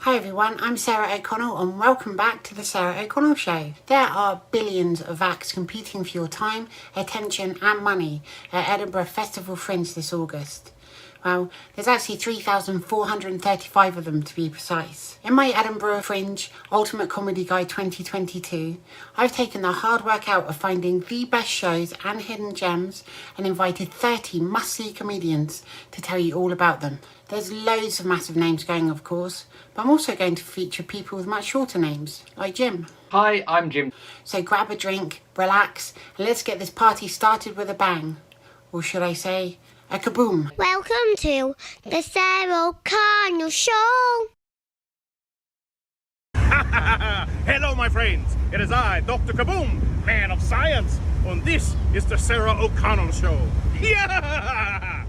Hi everyone, I'm Sarah O'Connell and welcome back to the Sarah O'Connell Show. There are billions of acts competing for your time, attention and money at Edinburgh Festival Fringe this August. Well, there's actually 3,435 of them to be precise. In my Edinburgh Fringe Ultimate Comedy Guide 2022, I've taken the hard work out of finding the best shows and hidden gems and invited 30 must-see comedians to tell you all about them. There's loads of massive names going, of course, but I'm also going to feature people with much shorter names, like Jim. Hi, I'm Jim. So grab a drink, relax, and let's get this party started with a bang. Or should I say, a kaboom. Welcome to the Sarah O'Connell Show. Hello, my friends. It is I, Dr. Kaboom, Man of Science, and this is the Sarah O'Connell Show. Yeah!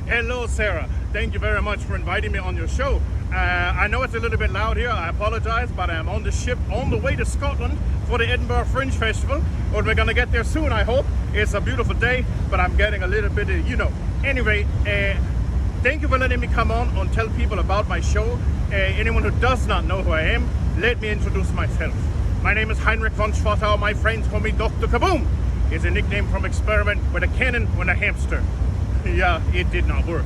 Hello, Sarah. Thank you very much for inviting me on your show. I know it's a little bit loud here. I apologize, but I'm on the ship on the way to Scotland for the Edinburgh Fringe Festival. But we're going to get there soon, I hope. It's a beautiful day, but I'm getting a little bit of, Anyway, thank you for letting me come on and tell people about my show. Anyone who does not know who I am, let me introduce myself. My name is Heinrich von Schwattau. My friends call me Dr. Kaboom. It's a nickname from experiment with a cannon and a hamster. Yeah, it did not work.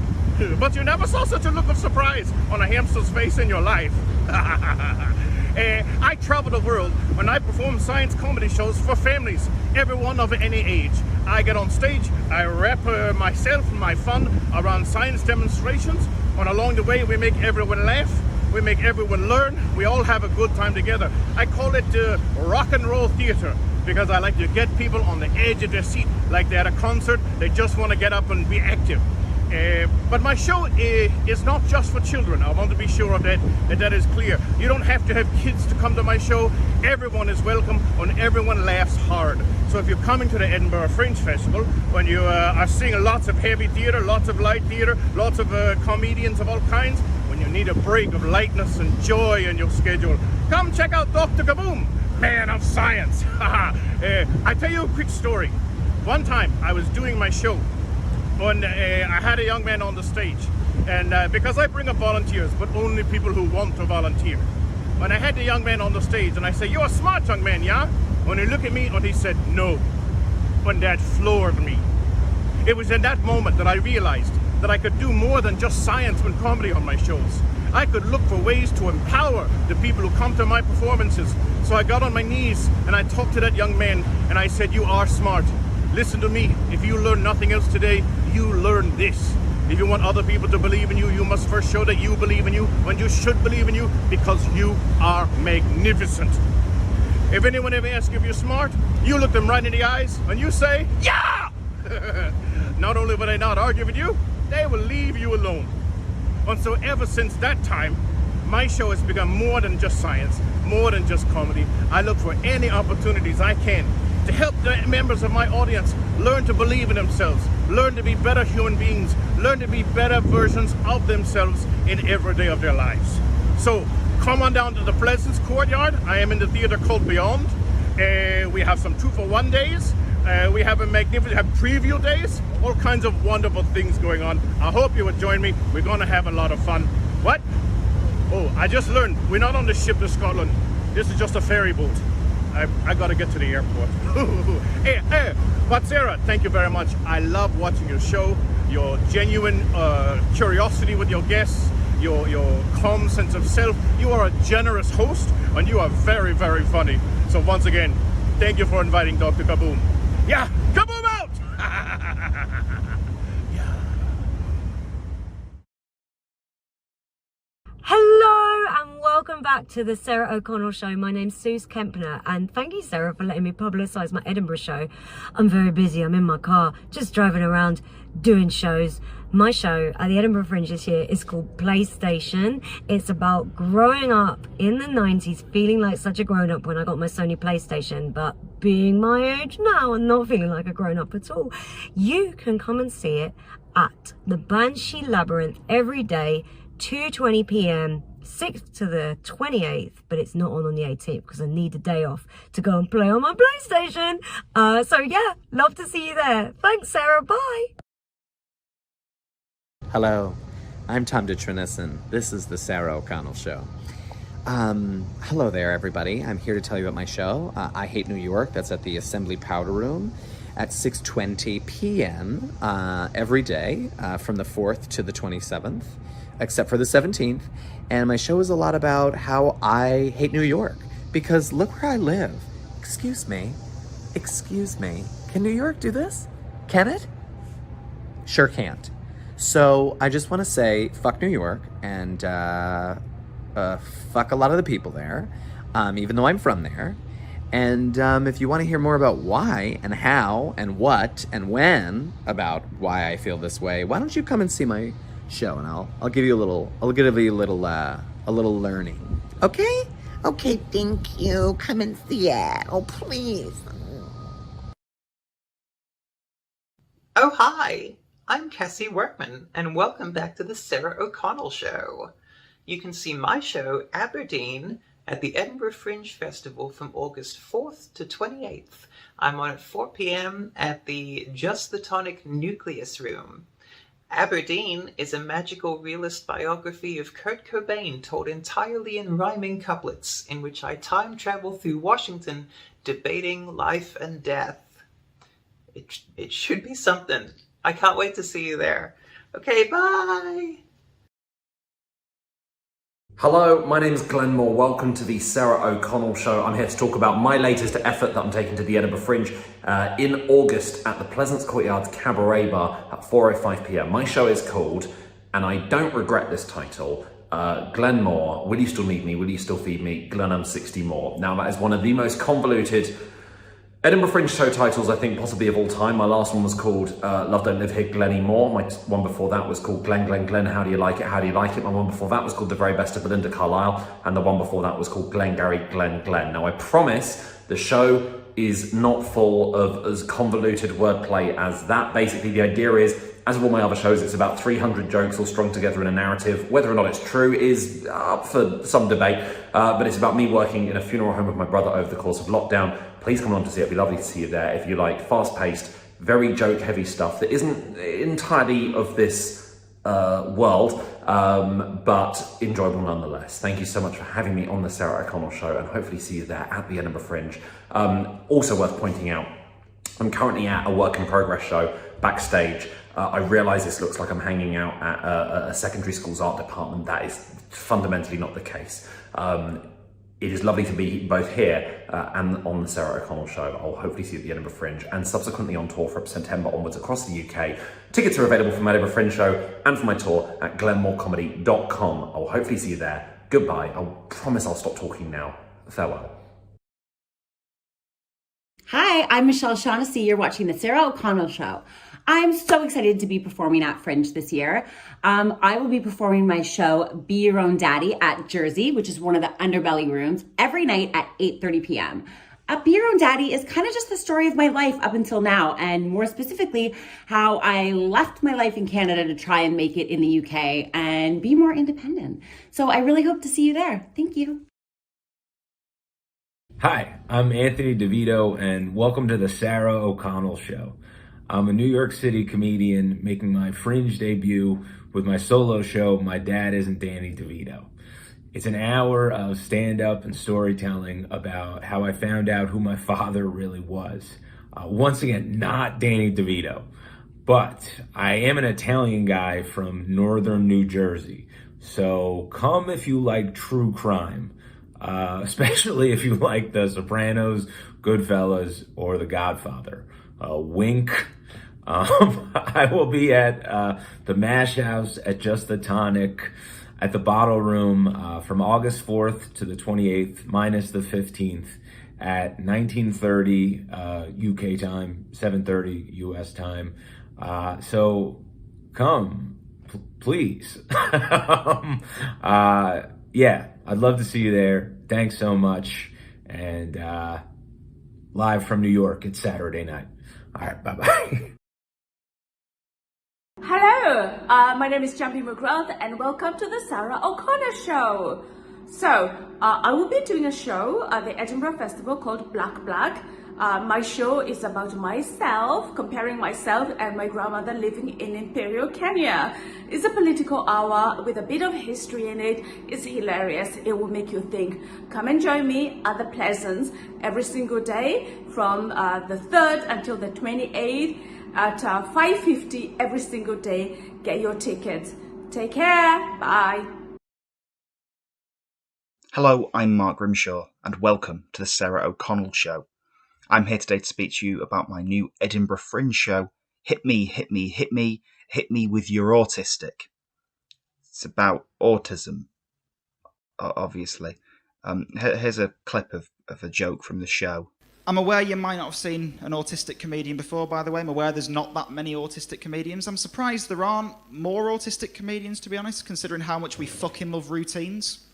But you never saw such a look of surprise on a hamster's face in your life. I travel the world when I perform science comedy shows for families, everyone of any age. I get on stage, I wrap myself and my fun around science demonstrations, and along the way we make everyone laugh, we make everyone learn, we all have a good time together. I call it rock and roll theater, because I like to get people on the edge of their seat, like they're at a concert, they just want to get up and be active. But my show is not just for children. I want to be sure of that is clear. You don't have to have kids to come to my show. Everyone is welcome and everyone laughs hard. So if you're coming to the Edinburgh Fringe Festival, when you are seeing lots of heavy theatre, lots of light theatre, lots of comedians of all kinds, when you need a break of lightness and joy in your schedule, come check out Dr. Kaboom, Man of Science. I tell you a quick story. One time I was doing my show, and I had a young man on the stage, and because I bring up volunteers, but only people who want to volunteer. When I had the young man on the stage, and I said, "You're a smart young man, yeah?" When he looked at me, and he said, "No." When that floored me. It was in that moment that I realized that I could do more than just science and comedy on my shows. I could look for ways to empower the people who come to my performances. So I got on my knees, and I talked to that young man, and I said, "You are smart. Listen to me. If you learn nothing else today, you learn this. If you want other people to believe in you, you must first show that you believe in you, when you should believe in you, because you are magnificent. If anyone ever asks if you're smart, you look them right in the eyes and you say, yeah!" Not only will they not argue with you, they will leave you alone. And so ever since that time, my show has become more than just science, more than just comedy. I look for any opportunities I can to help the members of my audience learn to believe in themselves, learn to be better human beings, learn to be better versions of themselves in every day of their lives. So come on down to the Pleasance Courtyard. I am in the theatre called Beyond. We have some 2-for-1 days. We have a magnificent preview days, all kinds of wonderful things going on. I hope you will join me. We're going to have a lot of fun. What? Oh, I just learned we're not on the ship to Scotland. This is just a ferry boat. I gotta get to the airport. Hey, but Sarah, thank you very much. I love watching your show, your genuine curiosity with your guests, your calm sense of self. You are a generous host, and you are very, very funny. So once again, thank you for inviting Dr. Kaboom. Yeah, Kaboom out! Hello and welcome back to the Sarah O'Connell Show. My name's Sooz Kempner, and thank you, Sarah, for letting me publicise my Edinburgh show. I'm very busy. I'm in my car, just driving around doing shows. My show at the Edinburgh Fringe this year is called PlayStation. It's about growing up in the 90s, feeling like such a grown-up when I got my Sony PlayStation, but being my age now and not feeling like a grown-up at all. You can come and see it at the Banshee Labyrinth every day, 2:20 p.m, 6th to the 28th, but it's not on the 18th because I need a day off to go and play on my PlayStation. So yeah, love to see you there. Thanks, Sarah. Bye. Hello, I'm Tom DeTrinis, and this is the Sarah O'Connell Show. Hello there, everybody. I'm here to tell you about my show, I Hate New York. That's at the Assembly Powder Room at 6:20 p.m. Every day from the 4th to the 27th, except for the 17th. And my show is a lot about how I hate New York, because look where I live. Excuse me. Can New York do this? Can it? Sure can't. So I just want to say, fuck New York, and fuck a lot of the people there, even though I'm from there. And if you want to hear more about why and how and what and when about why I feel this way, why don't you come and see my show, and I'll give you a little learning. Okay? Okay, thank you. Come and see it. Oh, please. Oh, hi. I'm Cassie Workman, and welcome back to the Sarah O'Connell Show. You can see my show, Aberdeen, at the Edinburgh Fringe Festival from August 4th to 28th. I'm on at 4 p.m. at the Just the Tonic Nucleus Room. Aberdeen is a magical realist biography of Kurt Cobain told entirely in rhyming couplets, in which I time travel through Washington debating life and death. It should be something. I can't wait to see you there. Okay, bye! Hello, my name is Glenn Moore. Welcome to the Sarah O'Connell Show. I'm here to talk about my latest effort that I'm taking to the Edinburgh Fringe in August at the Pleasance Courtyard's Cabaret Bar at 4:05 p.m. My show is called, and I don't regret this title, Glenn Moore, Will You Still Need Me? Will You Still Feed Me? Glenn, I'm 60 More. Now, that is one of the most convoluted Edinburgh Fringe show titles, I think, possibly of all time. My last one was called Love Don't Live Here, Glenny Moore. My one before that was called Glenn, Glenn, Glenn, How Do You Like It, How Do You Like It? My one before that was called The Very Best of Belinda Carlisle. And the one before that was called Glenn, Gary, Glenn, Glenn. Now, I promise the show is not full of as convoluted wordplay as that. Basically, the idea is, as with all my other shows, it's about 300 jokes all strung together in a narrative. Whether or not it's true is up for some debate, but it's about me working in a funeral home with my brother over the course of lockdown. Please come along to see it. It'd be lovely to see you there. If you like fast-paced, very joke-heavy stuff that isn't entirely of this world, but enjoyable nonetheless. Thank you so much for having me on the Sarah O'Connell Show, and hopefully see you there at the Edinburgh Fringe. Also worth pointing out, I'm currently at a work-in-progress show backstage. I realise this looks like I'm hanging out at a secondary school's art department. That is fundamentally not the case. It is lovely to be both here and on the Sarah O'Connell Show. I'll hopefully see you at the Edinburgh Fringe and subsequently on tour from September onwards across the UK. Tickets are available for my Edinburgh Fringe show and for my tour at glenmorecomedy.com. I'll hopefully see you there. Goodbye. I promise I'll stop talking now. Farewell. Hi, I'm Michelle Shaughnessy. You're watching the Sarah O'Connell Show. I'm so excited to be performing at Fringe this year. I will be performing my show, Be Your Own Daddy, at Jersey, which is one of the underbelly rooms, every night at 8:30 p.m. Be Your Own Daddy is kind of just the story of my life up until now, and more specifically, how I left my life in Canada to try and make it in the UK and be more independent. So I really hope to see you there. Thank you. Hi, I'm Anthony DeVito, and welcome to the Sarah O'Connell Show. I'm a New York City comedian making my Fringe debut with my solo show, My Dad Isn't Danny DeVito. It's an hour of stand-up and storytelling about how I found out who my father really was. Once again, not Danny DeVito, but I am an Italian guy from northern New Jersey. So come if you like true crime. Especially if you like The Sopranos, Goodfellas, or The Godfather. Wink. I will be at the Mash House at Just the Tonic at the Bottle Room from August 4th to the 28th, minus the 15th, at 19:30 UK time, 7:30 US time. So come, please. Yeah, I'd love to see you there. Thanks so much. And live from New York, it's Saturday night. All right, bye-bye. Hello, my name is Njambi McGrath, and welcome to the Sarah O'Connell Show. So, I will be doing a show at the Edinburgh Festival called Black Black My show is about myself, comparing myself and my grandmother living in Imperial Kenya. It's a political hour with a bit of history in it. It's hilarious. It will make you think. Come and join me at the Pleasance every single day from the 3rd until the 28th at 5:50 every single day. Get your tickets. Take care. Bye. Hello, I'm Mark Grimshaw, and welcome to the Sarah O'Connell Show. I'm here today to speak to you about my new Edinburgh Fringe show, Hit Me, Hit Me, Hit Me, Hit Me With Your Autistic. It's about autism, obviously. Here's a clip of a joke from the show. I'm aware you might not have seen an autistic comedian before, by the way. I'm aware there's not that many autistic comedians. I'm surprised there aren't more autistic comedians, to be honest, considering how much we fucking love routines.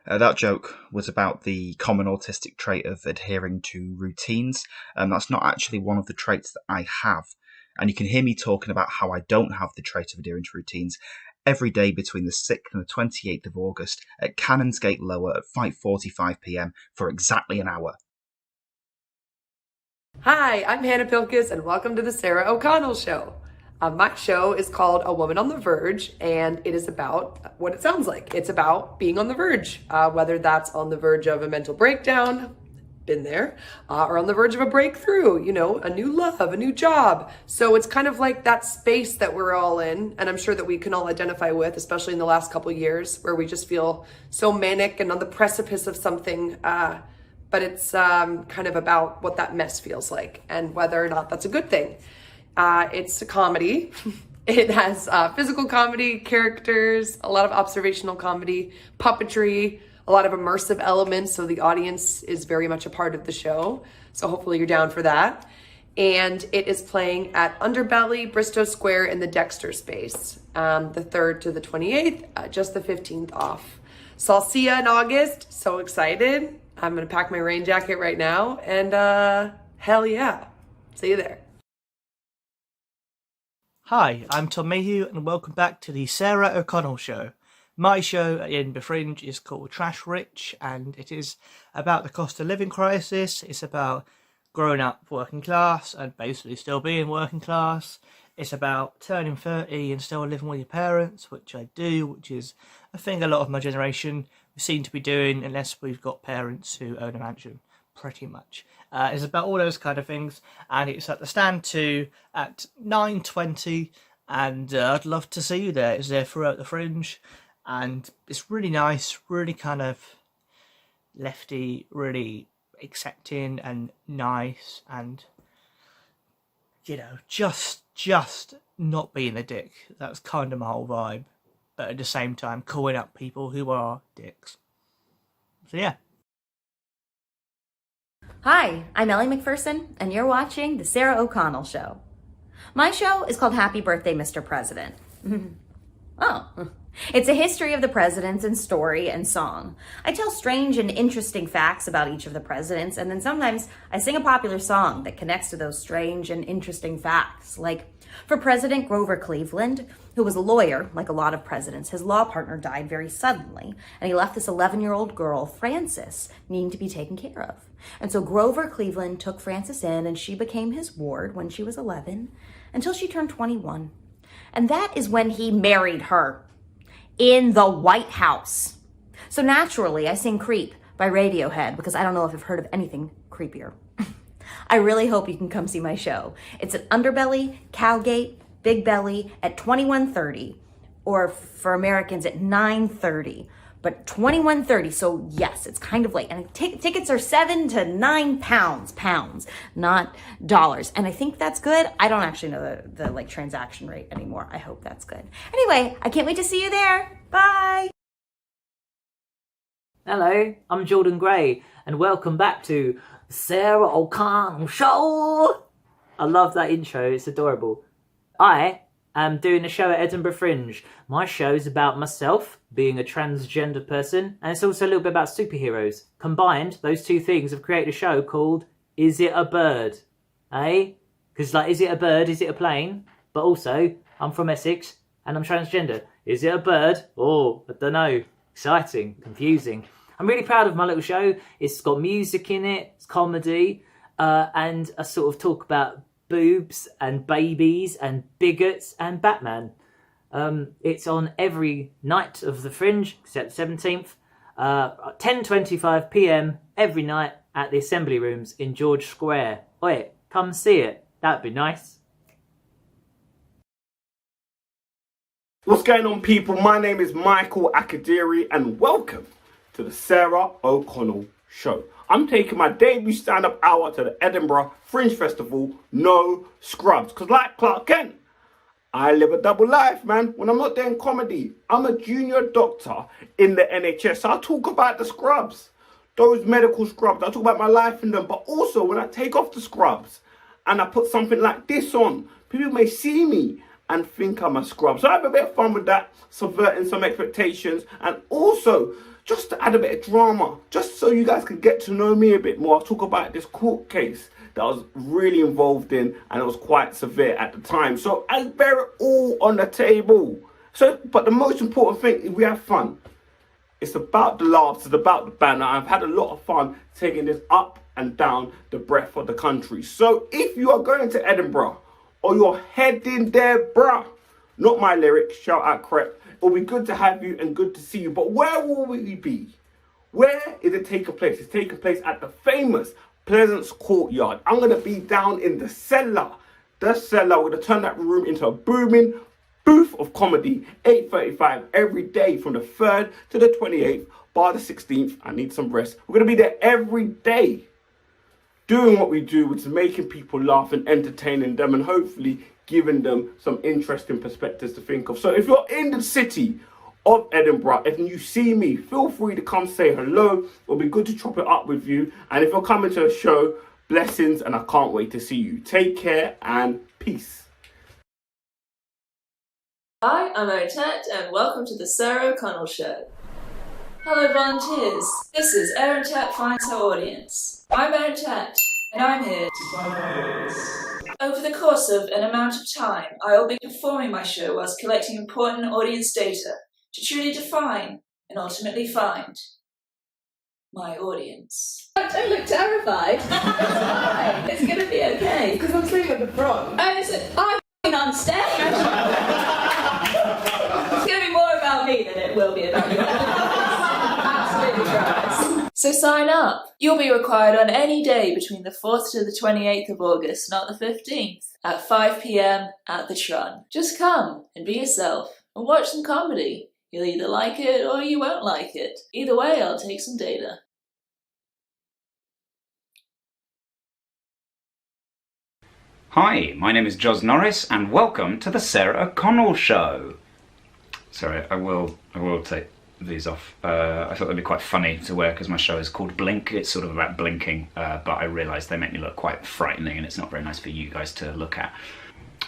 That joke was about the common autistic trait of adhering to routines. That's not actually one of the traits that I have. And you can hear me talking about how I don't have the trait of adhering to routines every day between the 6th and the 28th of August at Canonsgate Lower at 5:45 p.m. for exactly an hour. Hi, I'm Hannah Pilkes, and welcome to the Sarah O'Connell Show. My show is called A Woman on the Verge, and it is about what it sounds like. It's about being on the verge, whether that's on the verge of a mental breakdown, been there, or on the verge of a breakthrough, you know, a new love, a new job. So it's kind of like that space that we're all in, and I'm sure that we can all identify with, especially in the last couple of years, where we just feel so manic and on the precipice of something, but it's kind of about what that mess feels like and whether or not that's a good thing. It's a comedy. It has physical comedy, characters, a lot of observational comedy, puppetry, a lot of immersive elements, so the audience is very much a part of the show. So hopefully you're down for that. And it is playing at Underbelly, Bristow Square in the Dexter space, the 3rd to the 28th, just the 15th off. So I'll see you in August. So excited. I'm going to pack my rain jacket right now. And hell yeah. See you there. Hi, I'm Tom Mayhew, and welcome back to the Sarah O'Connell Show. My show at Edinburgh Fringe is called Trash Rich, and it is about the cost of living crisis. It's about growing up working class and basically still being working class. It's about turning 30 and still living with your parents, which I do, which is a thing a lot of my generation seem to be doing, unless we've got parents who own a mansion. Pretty much. It's about all those kind of things, and it's at the Stand 2 at 9:20, and I'd love to see you there. It's there throughout the Fringe, and it's really nice, really kind of lefty, really accepting and nice, and you know, just not being a dick. That's kind of my whole vibe, but at the same time calling up people who are dicks. So yeah. Hi, I'm Ellie McPherson, and you're watching The Sarah O'Connell Show. My show is called Happy Birthday, Mr. President. Oh, it's a history of the presidents in story and song. I tell strange and interesting facts about each of the presidents, and then sometimes I sing a popular song that connects to those strange and interesting facts. Like, for President Grover Cleveland, who was a lawyer, like a lot of presidents, his law partner died very suddenly, and he left this 11-year-old girl, Frances, needing to be taken care of. And so Grover Cleveland took Frances in, and she became his ward when she was 11, until she turned 21. And that is when he married her in the White House. So naturally, I sing Creep by Radiohead, because I don't know if I've heard of anything creepier. I really hope you can come see my show. It's at Underbelly, Cowgate, Big Belly at 21:30, or for Americans at 9:30, but 21:30. So yes, it's kind of late. And tickets are $7 to £9, pounds, not dollars. And I think that's good. I don't actually know the like transaction rate anymore. I hope that's good. Anyway, I can't wait to see you there. Bye. Hello, I'm Jordan Gray, and welcome back to Sarah O'Connell Show. I love that intro, it's adorable. I am doing a show at Edinburgh Fringe. My show is about myself being a transgender person, and it's also a little bit about superheroes. Combined, those two things have created a show called Is It a Bird? Eh? Because like, is it a bird? Is it a plane? But also, I'm from Essex and I'm transgender. Is it a bird? Oh, I don't know. Exciting, confusing. I'm really proud of my little show. It's got music in it, it's comedy, and I sort of talk about boobs and babies and bigots and Batman. It's on every night of the Fringe, except the 17th, 10:25 p.m. every night at the Assembly Rooms in George Square. Oi, come see it. That'd be nice. What's going on, people? My name is Michael Akadiri and welcome to the Sarah O'Connell Show. I'm taking my debut stand-up hour to the Edinburgh Fringe Festival, no scrubs. Because like Clark Kent, I live a double life, man. When I'm not doing comedy, I'm a junior doctor in the NHS. So I talk about the scrubs, those medical scrubs. I talk about my life in them. But also, when I take off the scrubs and I put something like this on, people may see me and think I'm a scrub. So I have a bit of fun with that, subverting some expectations, and also just to add a bit of drama, just so you guys can get to know me a bit more. I'll talk about this court case that I was really involved in, and it was quite severe at the time. So I bear it all on the table. So, but the most important thing is we have fun. It's about the laughs, it's about the banter. I've had a lot of fun taking this up and down the breadth of the country. So if you are going to Edinburgh, or you're heading there, bruh, not my lyrics, shout out Crep. It'll be good to have you and good to see you. But where will we be? Where is it taking place? It's taking place at the famous Pleasance Courtyard. I'm going to be down in the cellar. The cellar. We're going to turn that room into a booming booth of comedy. 8:35 every day from the 3rd to the 28th, bar the 16th. I need some rest. We're going to be there every day, doing what we do, which is making people laugh and entertaining them and hopefully giving them some interesting perspectives to think of. So if you're in the city of Edinburgh, if you see me, feel free to come say hello. It'll be good to chop it up with you. And if you're coming to the show, blessings, and I can't wait to see you. Take care and peace. Hi, I'm Tett, and welcome to the Sarah O'Connell Show. Hello, volunteers. This is Eryn Tett finds her audience. I'm Eryn Tett, and I'm here to find my audience. Over the course of an amount of time, I will be performing my show whilst collecting important audience data to truly define and ultimately find my audience. Don't look terrified. It's fine. It's going to be okay. Because I'm sitting at the front. And I'm on stage. It's going to be more about me than it will be about you. Absolutely right. So sign up. You'll be required on any day between the 4th to the 28th of August, not the 15th, at 5 p.m. at the Tron. Just come and be yourself and watch some comedy. You'll either like it or you won't like it. Either way, I'll take some data. Hi, my name is Jos Norris and welcome to the Sarah O'Connell Show. Sorry, I will take these off. I thought they'd be quite funny to wear because my show is called Blink. It's sort of about blinking, but I realised they make me look quite frightening and it's not very nice for you guys to look at.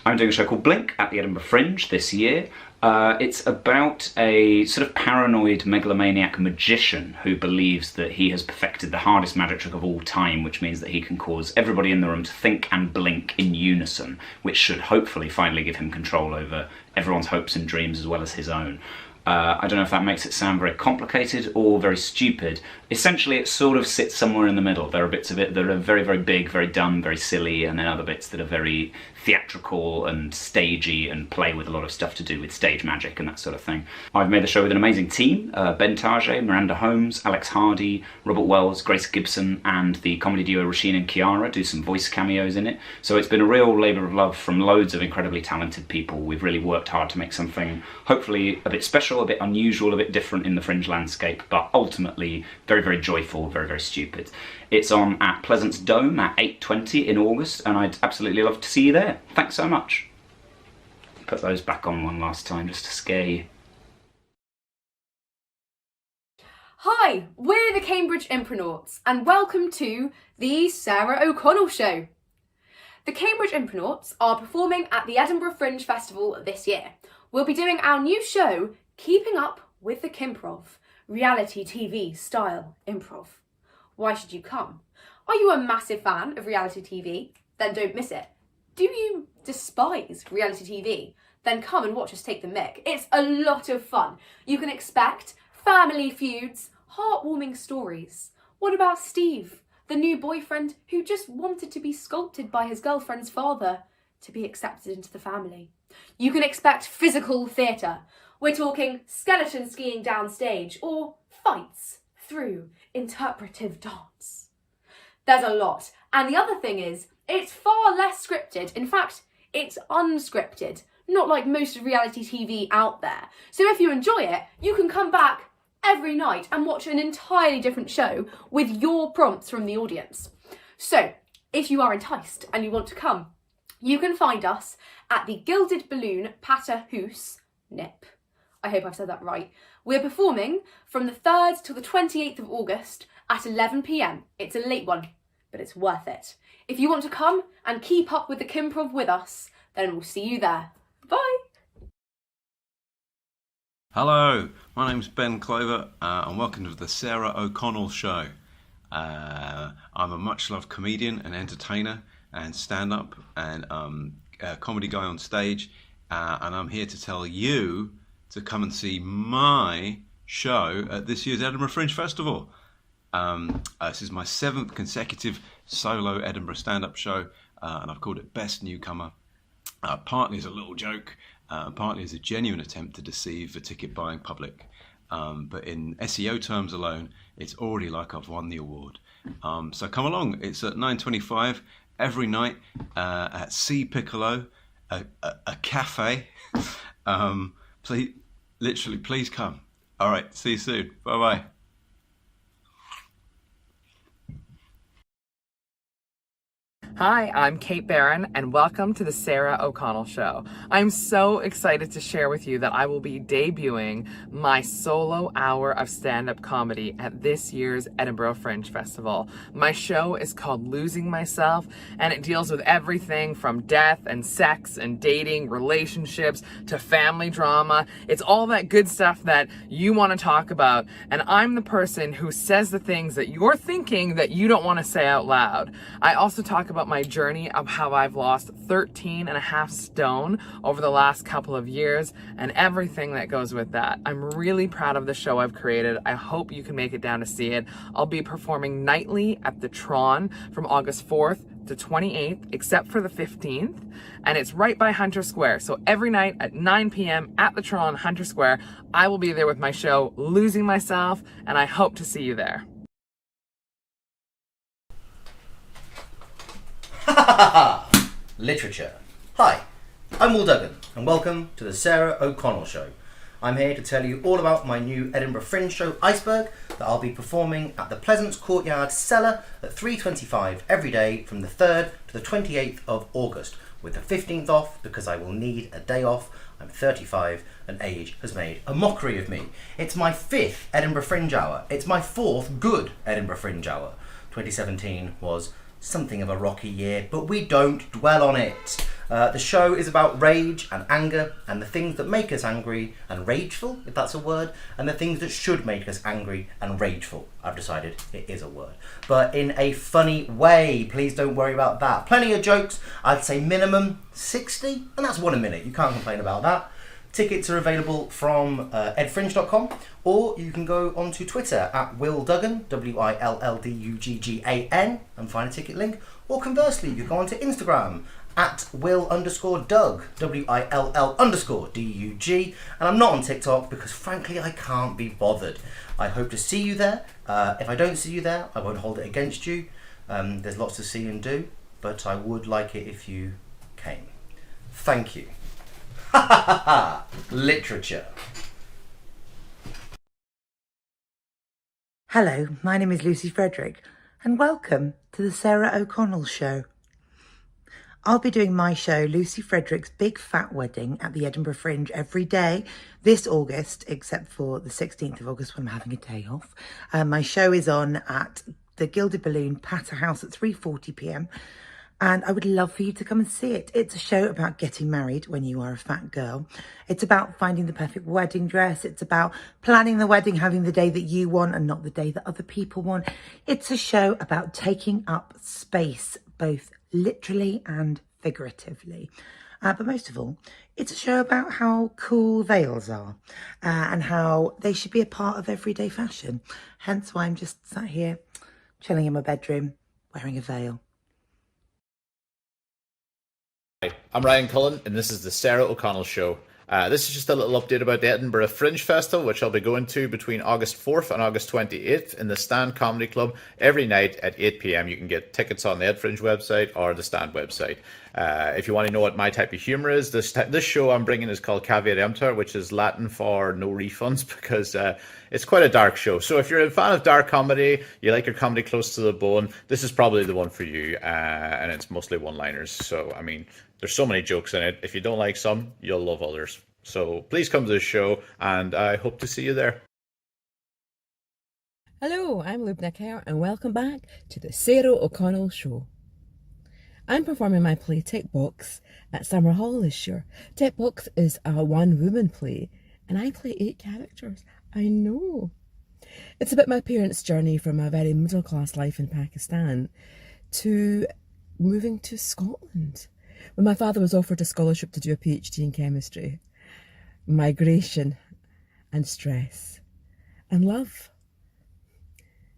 I'm doing a show called Blink at the Edinburgh Fringe this year. It's about a sort of paranoid megalomaniac magician who believes that he has perfected the hardest magic trick of all time, which means that he can cause everybody in the room to think and blink in unison, which should hopefully finally give him control over everyone's hopes and dreams as well as his own. I don't know if that makes it sound very complicated or very stupid. Essentially, it sort of sits somewhere in the middle. There are bits of it that are very, very big, very dumb, very silly, and then other bits that are very theatrical and stagey and play with a lot of stuff to do with stage magic and that sort of thing. I've made the show with an amazing team, Ben Tajay, Miranda Holmes, Alex Hardy, Robert Wells, Grace Gibson, and the comedy duo Rasheen and Kiara do some voice cameos in it. So it's been a real labour of love from loads of incredibly talented people. We've really worked hard to make something hopefully a bit special, a bit unusual, a bit different in the Fringe landscape, but ultimately very, very joyful, very, very stupid. It's on at Pleasance Dome at 8:20 in August, and I'd absolutely love to see you there. Thanks so much. Put those back on one last time just to scare you. Hi, we're the Cambridge Impronauts, and welcome to the Sarah O'Connell Show. The Cambridge Impronauts are performing at the Edinburgh Fringe Festival this year. We'll be doing our new show, Keeping Up with the Kimprov, reality TV style improv. Why should you come? Are you a massive fan of reality TV? Then don't miss it. Do you despise reality TV? Then come and watch us take the mick. It's a lot of fun. You can expect family feuds, heartwarming stories. What about Steve, the new boyfriend who just wanted to be sculpted by his girlfriend's father to be accepted into the family? You can expect physical theatre. We're talking skeleton skiing downstage or fights through interpretive dance. There's a lot. And the other thing is, it's far less scripted. In fact, it's unscripted, not like most reality TV out there. So if you enjoy it, you can come back every night and watch an entirely different show with your prompts from the audience. So if you are enticed and you want to come, you can find us at the Gilded Balloon Pater Hoos Nip. I hope I've said that right. We're performing from the 3rd till the 28th of August at 11 p.m. It's a late one, but it's worth it. If you want to come and keep up with the Kimprov with us, then we'll see you there. Bye! Hello, my name's Ben Clover and welcome to the Sarah O'Connell Show. I'm a much-loved comedian and entertainer and stand-up and a comedy guy on stage, and I'm here to tell you to come and see my show at this year's Edinburgh Fringe Festival. This is my 7th consecutive solo Edinburgh stand-up show, and I've called it Best Newcomer, partly as a little joke, partly as a genuine attempt to deceive the ticket-buying public. But in SEO terms alone, it's already like I've won the award. So come along. It's at 9:25 every night at C Piccolo, a cafe. Please come. All right, see you soon. Bye-bye. Hi, I'm Kate Barron, and welcome to the Sarah O'Connell Show. I'm so excited to share with you that I will be debuting my solo hour of stand-up comedy at this year's Edinburgh Fringe Festival. My show is called Losing Myself, and it deals with everything from death and sex and dating, relationships, to family drama. It's all that good stuff that you want to talk about, and I'm the person who says the things that you're thinking that you don't want to say out loud. I also talk about my journey of how I've lost 13.5 stone over the last couple of years and everything that goes with that. I'm really proud of the show I've created. I hope you can make it down to see it. I'll be performing nightly at the Tron from August 4th to 28th, except for the 15th, and it's right by Hunter Square. So every night at 9 p.m. at the Tron, Hunter Square, I will be there with my show, Losing Myself, and I hope to see you there. Literature. Hi, I'm Will Duggan, and welcome to the Sarah O'Connell Show. I'm here to tell you all about my new Edinburgh Fringe show, Iceberg, that I'll be performing at the Pleasance Courtyard Cellar at 3:25 every day from the 3rd to the 28th of August, with the 15th off because I will need a day off. I'm 35 and age has made a mockery of me. It's my 5th Edinburgh Fringe hour. It's my 4th good Edinburgh Fringe hour. 2017 was something of a rocky year, but we don't dwell on it. The show is about rage and anger and the things that make us angry and rageful, if that's a word, and the things that should make us angry and rageful. I've decided it is a word, but in a funny way. Please don't worry about that. Plenty of jokes. I'd say minimum 60, and that's one a minute. You can't complain about that. Tickets are available from edfringe.com, or you can go onto Twitter at Will Duggan, WILLDUGGAN, and find a ticket link. Or conversely, you can go onto Instagram at Will_Doug, WILL_DUG. And I'm not on TikTok because frankly I can't be bothered. I hope to see you there. If I don't see you there, I won't hold it against you. There's lots to see and do, but I would like it if you came. Thank you. Literature. Hello, my name is Lucy Frederick, and welcome to the Sarah O'Connell Show. I'll be doing my show, Lucy Frederick's Big Fat Wedding, at the Edinburgh Fringe every day this August, except for the 16th of August when I'm having a day off. My show is on at the Gilded Balloon Pater House at 3:40 p.m. and I would love for you to come and see it. It's a show about getting married when you are a fat girl. It's about finding the perfect wedding dress. It's about planning the wedding, having the day that you want and not the day that other people want. It's a show about taking up space, both literally and figuratively. But most of all, it's a show about how cool veils are and how they should be a part of everyday fashion. Hence why I'm just sat here chilling in my bedroom wearing a veil. Hi, I'm Ryan Cullen, and this is the Sarah O'Connell Show. This is just a little update about the Edinburgh Fringe Festival, which I'll be going to between August 4th and August 28th in the Stand Comedy Club every night at 8 p.m. You can get tickets on the Ed Fringe website or the Stand website. If you want to know what my type of humour is, this show I'm bringing is called Caveat Emptor, which is Latin for no refunds, because it's quite a dark show. So if you're a fan of dark comedy, you like your comedy close to the bone, this is probably the one for you, and it's mostly one-liners. So, I mean, there's so many jokes in it. If you don't like some, you'll love others. So please come to the show, and I hope to see you there. Hello, I'm Lubna Kerr, and welcome back to the Sarah O'Connell Show. I'm performing my play Tick Box at Summer Hall this year. Tick Box is a one-woman play, and I play 8 characters. I know. It's about my parents' journey from a very middle-class life in Pakistan to moving to Scotland, when my father was offered a scholarship to do a PhD in chemistry. Migration and stress and love.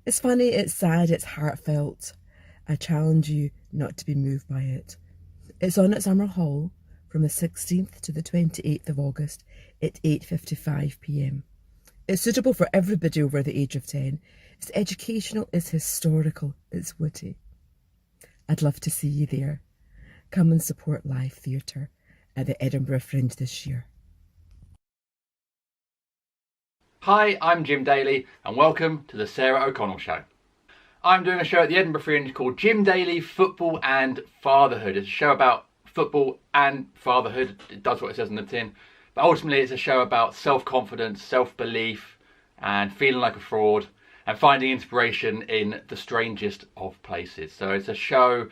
It's funny, it's sad, it's heartfelt. I challenge you not to be moved by it. It's on at Summer Hall from the 16th to the 28th of August at 8:55 p.m. It's suitable for everybody over the age of 10. It's educational, it's historical, it's witty. I'd love to see you there. Come and support live theatre at the Edinburgh Fringe this year. Hi, I'm Jim Daly, and welcome to the Sarah O'Connell Show. I'm doing a show at the Edinburgh Fringe called Jim Daly, Football and Fatherhood. It's a show about football and fatherhood. It does what it says on the tin. But ultimately, it's a show about self-confidence, self-belief, and feeling like a fraud, and finding inspiration in the strangest of places. So it's a show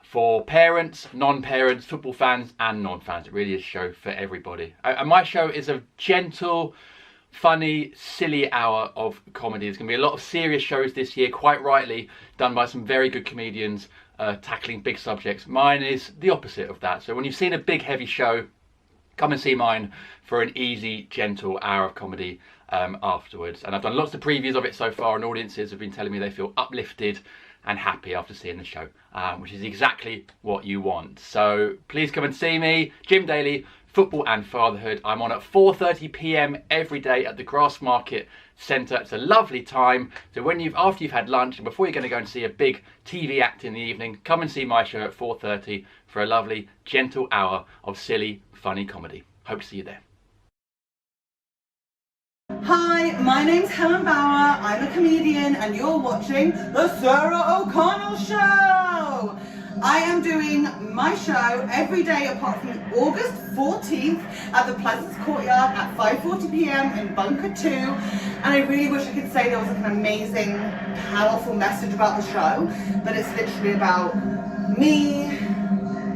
for parents, non-parents, football fans, and non-fans. It really is a show for everybody. And my show is a gentle, funny, silly hour of comedy. There's going to be a lot of serious shows this year, quite rightly, done by some very good comedians tackling big subjects. Mine is the opposite of that. So when you've seen a big, heavy show, come and see mine for an easy, gentle hour of comedy afterwards. And I've done lots of previews of it so far, and audiences have been telling me they feel uplifted and happy after seeing the show, which is exactly what you want. So please come and see me, Jim Daly, Football and Fatherhood. I'm on at 4:30 p.m. every day at the Grassmarket Centre. It's a lovely time. So after you've had lunch and before you're going to go and see a big TV act in the evening, come and see my show at 4:30 for a lovely, gentle hour of silly, funny comedy. Hope to see you there. Hi, my name's Helen Bauer. I'm a comedian, and you're watching The Sarah O'Connell Show. I am doing my show every day apart from August 14th at the Pleasance Courtyard at 5:40 p.m. in Bunker 2. And I really wish I could say there was like an amazing, powerful message about the show, but it's literally about me,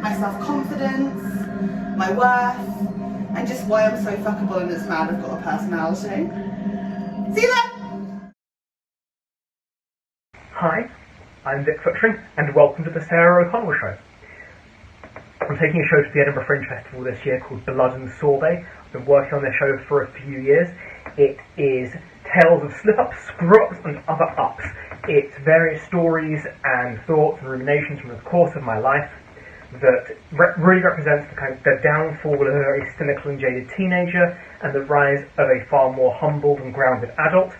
my self-confidence, my worth, and just why I'm so fuckable and it's mad I've got a personality. See you then! Hi, I'm Vic Footring, and welcome to the Sarah O'Connell Show. I'm taking a show to the Edinburgh Fringe Festival this year called Blood and Sorbet. I've been working on this show for a few years. It is tales of slip-ups, screw-ups, and other ups. It's various stories and thoughts and ruminations from the course of my life that really represents the downfall of a very cynical and jaded teenager and the rise of a far more humbled and grounded adult.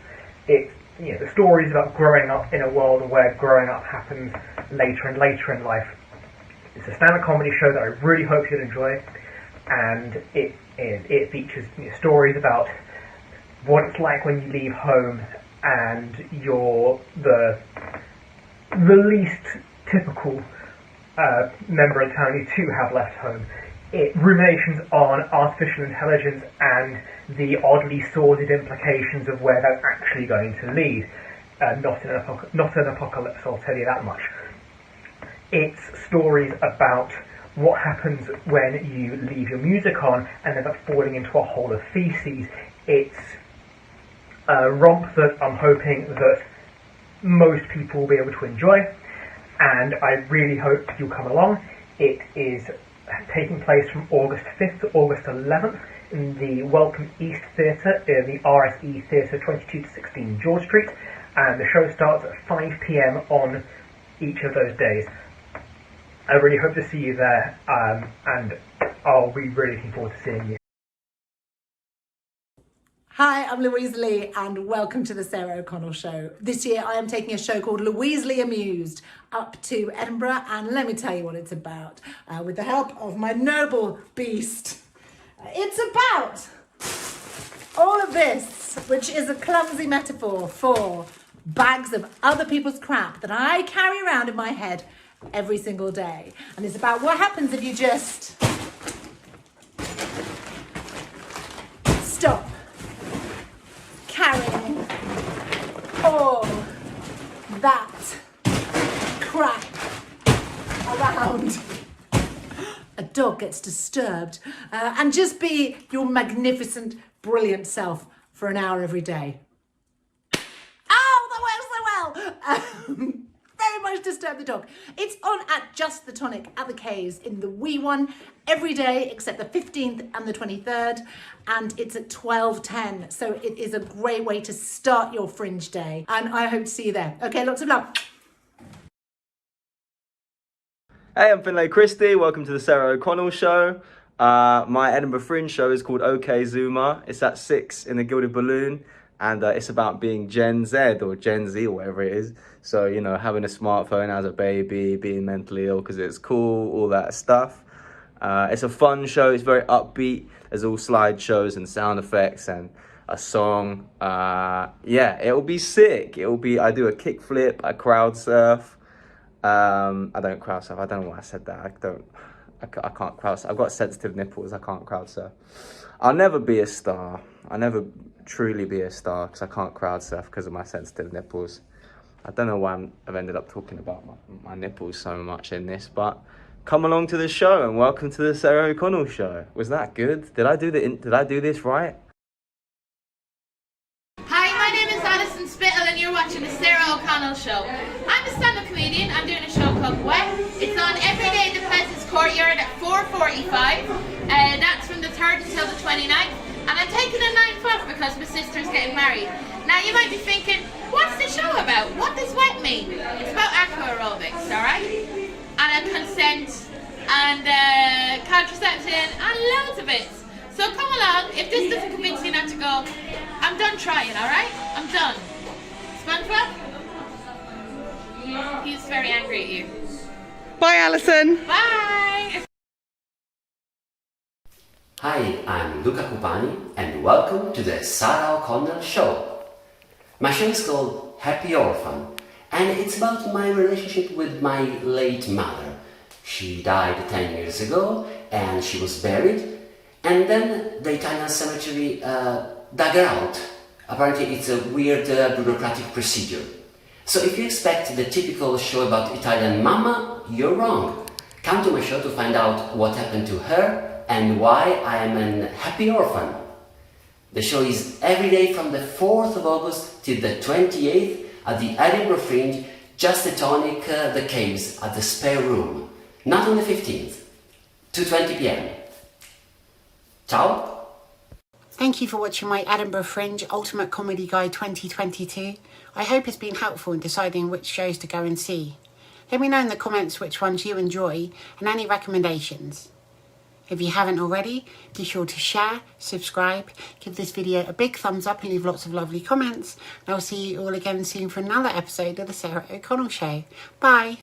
It's the stories about growing up in a world where growing up happens later and later in life. It's a stand-up comedy show that I really hope you'll enjoy, and it features stories about what it's like when you leave home and you're the least typical member of the town you too have left home. Ruminations on artificial intelligence and the oddly sordid implications of where that's actually going to lead. Not an apocalypse, I'll tell you that much. It's stories about what happens when you leave your music on and end up falling into a hole of feces. It's a romp that I'm hoping that most people will be able to enjoy, and I really hope you'll come along. It is taking place from August 5th to August 11th in the Welcome East Theatre, the RSE Theatre 22 to 16 George Street, and the show starts at 5 p.m. on each of those days. I really hope to see you there, and I'll be really looking forward to seeing you. Hi, I'm Louise Leigh and welcome to the Sarah O'Connell Show. This year I am taking a show called Louise Leigh Amused up to Edinburgh, and let me tell you what it's about with the help of my noble beast. It's about all of this, which is a clumsy metaphor for bags of other people's crap that I carry around in my head every single day. And it's about what happens if you just stop carrying all that crap around. A dog gets disturbed, and just be your magnificent, brilliant self for an hour every day. Oh, that works so well. Very much disturb the dog. It's on at Just the Tonic at the Caves in the wee one every day except the 15th and the 23rd, and it's at 12:10. So it is a great way to start your Fringe day, and I hope to see you there. Okay, lots of love. Hey, I'm Finlay Christie. Welcome to the Sarah O'Connell Show. My Edinburgh Fringe show is called OK Zoomer. It's at 6 in the Gilded Balloon, and it's about being Gen Z or Gen Z or whatever it is. So, you know, having a smartphone as a baby, being mentally ill because it's cool, all that stuff. It's a fun show. It's very upbeat. There's all slideshows and sound effects and a song. Yeah, it'll be sick. I do a kickflip, I crowd surf. I don't crowd surf. I don't know why I said that. I can't crowd surf. I've got sensitive nipples. I can't crowd surf. I'll never be a star. I'll never truly be a star because I can't crowd surf because of my sensitive nipples. I don't know why I've ended up talking about my nipples so much in this, but come along to the show and welcome to the Sarah O'Connell Show. Was that good? Did I do this right? Hi, my name is Alison Spittle and you're watching the Sarah O'Connell Show. I'm a stand-up comedian. I'm doing a show called Wet. It's on every day at the Pleasance Courtyard at 4:45. That's from the 3rd until the 29th. And I'm taking a 9th off because my sister's getting married. Now you might be thinking, what's the show about? What does wet mean? It's about aqua aerobics, alright? And consent and contraception and loads of it. So come along. If this doesn't convince you not to go, I'm done trying, alright? I'm done. SpongeBob? He's very angry at you. Bye, Alison. Bye! Hi, I'm Luca Cupani and welcome to the Sarah O'Connell Show. My show is called Happy Orphan and it's about my relationship with my late mother. She died 10 years ago and she was buried, and then the Italian cemetery dug her out. Apparently it's a weird bureaucratic procedure. So if you expect the typical show about Italian mama, you're wrong. Come to my show to find out what happened to her and why I am an happy orphan. The show is every day from the 4th of August till the 28th at the Edinburgh Fringe, Just the Tonic, the Caves at the Spare Room. Not on the 15th, 2:20 p.m. Ciao! Thank you for watching my Edinburgh Fringe Ultimate Comedy Guide 2022. I hope it's been helpful in deciding which shows to go and see. Let me know in the comments which ones you enjoy and any recommendations. If you haven't already, be sure to share, subscribe, give this video a big thumbs up and leave lots of lovely comments. And I'll see you all again soon for another episode of the Sarah O'Connell Show. Bye!